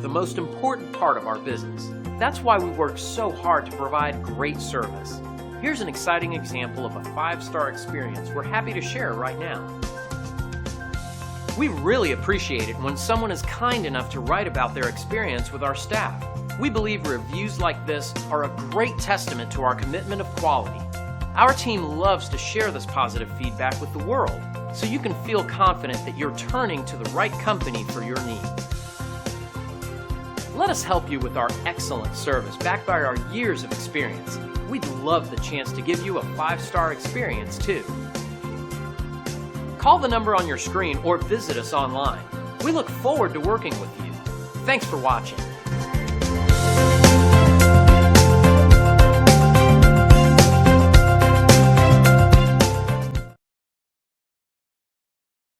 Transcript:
the most important part of our business. That's why we work so hard to provide great service. Here's an exciting example of a 5-star experience we're happy to share right now. We really appreciate it when someone is kind enough to write about their experience with our staff. We believe reviews like this are a great testament to our commitment of quality. Our team loves to share this positive feedback with the world, so you can feel confident that you're turning to the right company for your needs. Let us help you with our excellent service backed by our years of experience. We'd love the chance to give you a 5-star experience too. Call the number on your screen or visit us online. We look forward to working with you. Thanks for watching.